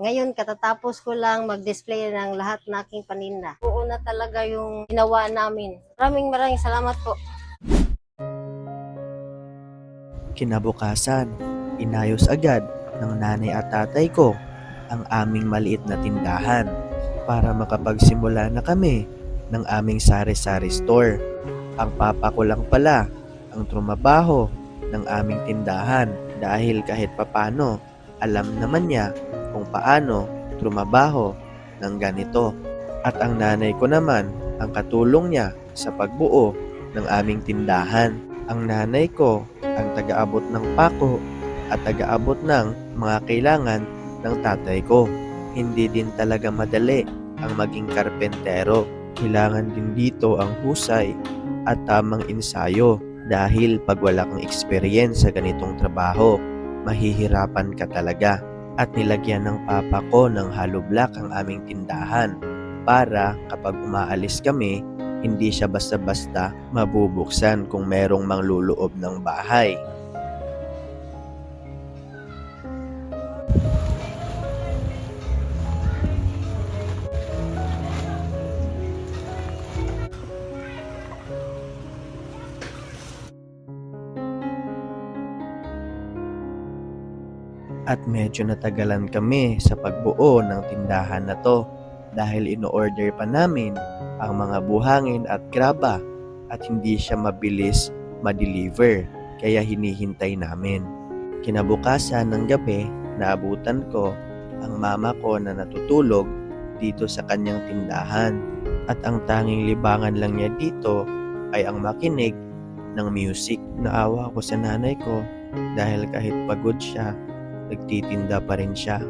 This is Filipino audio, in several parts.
Ngayon, katatapos ko lang mag-display ng lahat ng aking paninda. Oo na talaga yung ginawa namin. Maraming salamat po. Kinabukasan, inayos agad ng nanay at tatay ko ang aming maliit na tindahan para makapagsimula na kami ng aming sari-sari store. Ang papa ko lang pala ang trumabaho ng aming tindahan dahil kahit papano alam naman niya kung paano trumabaho ng ganito. At ang nanay ko naman ang katulong niya sa pagbuo ng aming tindahan. Ang nanay ko ang taga-abot ng pako at taga-abot ng mga kailangan ng tatay ko. Hindi din talaga madali ang maging karpentero. Kailangan din dito ang husay at tamang ensayo dahil pag wala kang experience sa ganitong trabaho, mahihirapan ka talaga. At nilagyan ng papa ko ng hollow block ang aming tindahan para kapag umaalis kami, hindi siya basta-basta mabubuksan kung merong mangluloob ng bahay. At medyo natagalan kami sa pagbuo ng tindahan na to dahil ino-order pa namin ang mga buhangin at graba at hindi siya mabilis ma-deliver kaya hinihintay namin. Kinabukasan ng gabi, naabutan ko ang mama ko na natutulog dito sa kanyang tindahan at ang tanging libangan lang niya dito ay ang makinig ng music. Naawa ko sa nanay ko dahil kahit pagod siya, nagtitinda pa rin siya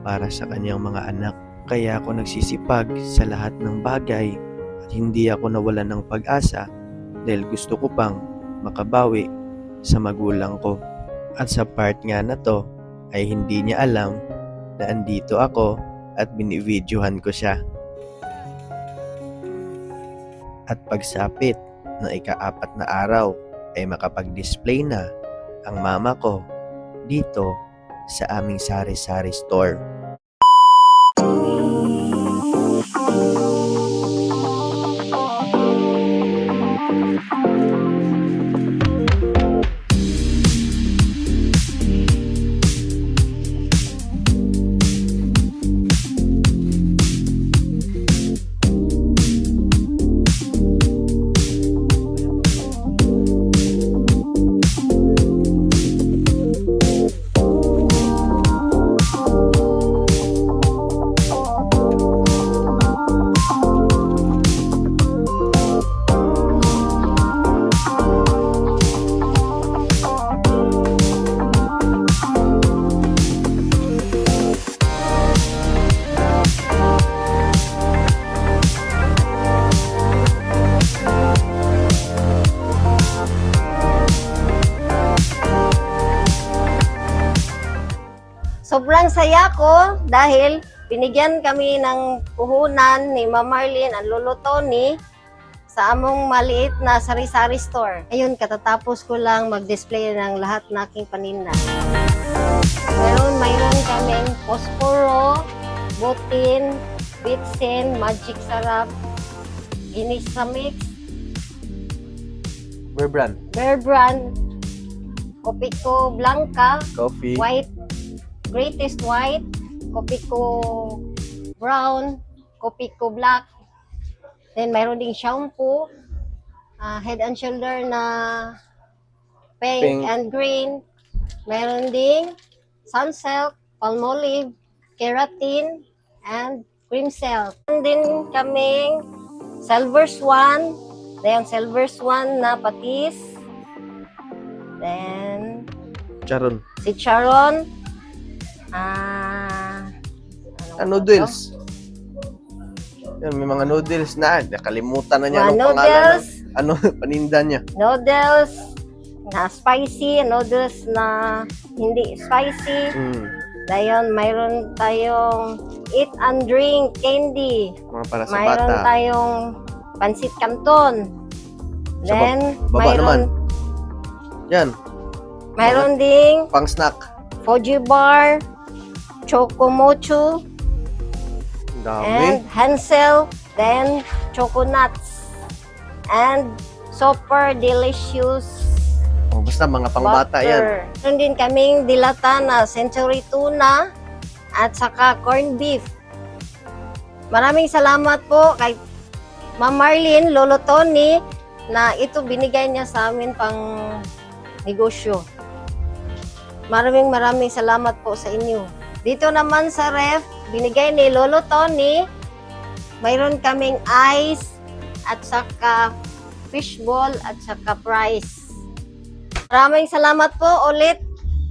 para sa kanyang mga anak. Kaya ako nagsisipag sa lahat ng bagay at hindi ako nawalan ng pag-asa dahil gusto ko pang makabawi sa magulang ko. At sa part nga na to ay hindi niya alam na andito ako at binivideohan ko siya. At pagsapit ng ika-4 na araw ay makapag-display na ang mama ko dito sa aming sari-sari store. Sobrang saya ko dahil binigyan kami ng puhunan ni Ma'am Marlene ang Lolo Tony sa among maliit na sari-sari store. Ayun, katatapos ko lang mag-display ng lahat ng aking paninda. Mayroon kaming posporo, butin, bitsin, magic sarap, ginisa mix, Bear Brand, Kopiko Blanca, coffee, white, greatest white, Kopiko brown, Kopiko black. Then mayroon ding shampoo, Head and Shoulder na pink and green. Mayroon ding Sunsilk, Palmolive, Keratin, and Cream Silk. Meron din kaming Silver Swan, then Silver Swan na patis. Then charon, si Charon, noodles. Yan, may mga noodles na. Nakalimutan na niya mga anong noodles, pangalan paninda niya. noodles na spicy, noodles na hindi spicy. Dayon, mayroon tayong eat and drink candy. Mga para sa Mayroon bata. tayong pansit canton. Sa Then, baba naman. Yan, mayroon ding pang snack. Fuji bar, Chocomocho, Ang dami. and Hansel, then Choconuts, and super delicious Oh, basta mga pangbata yan. butter. Meron din kaming dilata na century tuna at saka corned beef. Maraming salamat po kay Ma'am Marlene, Lolo Tony, na ito binigay niya sa amin pang negosyo. Maraming salamat po sa inyo. Dito naman sa ref, binigay ni Lolo Tony, mayroon kaming ice at saka fishball at saka fries. Maraming salamat po ulit,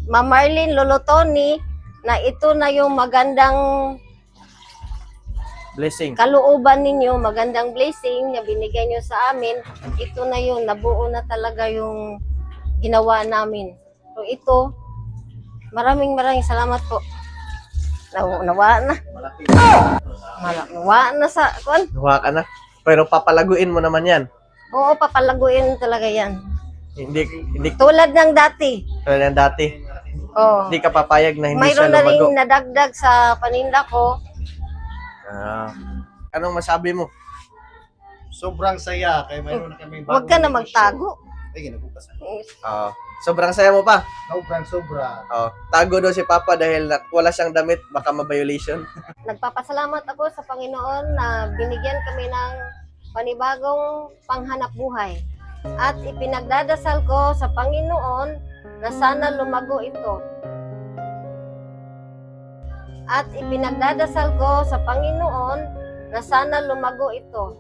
Ma'am Marlene, Lolo Tony, na ito na yung magandang Blessing. kalooban ninyo, magandang blessing na binigay nyo sa amin. Ito na yung nabuo na talaga yung ginawa namin. So ito, maraming salamat po. Nawa na. Nawa na sa kon. Nawa ka na. Pero papalaguin mo naman yan. Oo, papalaguin talaga yan. Hindi Tulad ng dati. tulad ng dati. Oh. Hindi ka papayag na hindi Mayroon siya na rin lumago. nadagdag sa paninda ko. Anong masabi mo? Sobrang saya kay mayroon na kaming Huwag ka na magtago. Ay, ginabukas. Sobrang saya mo pa. Sobra. Tago daw si Papa dahil wala siyang damit, baka ma-violation. Nagpapasalamat ako sa Panginoon na binigyan kami ng panibagong panghanap buhay. At ipinagdadasal ko sa Panginoon na sana lumago ito. At ipinagdadasal ko sa Panginoon na sana lumago ito.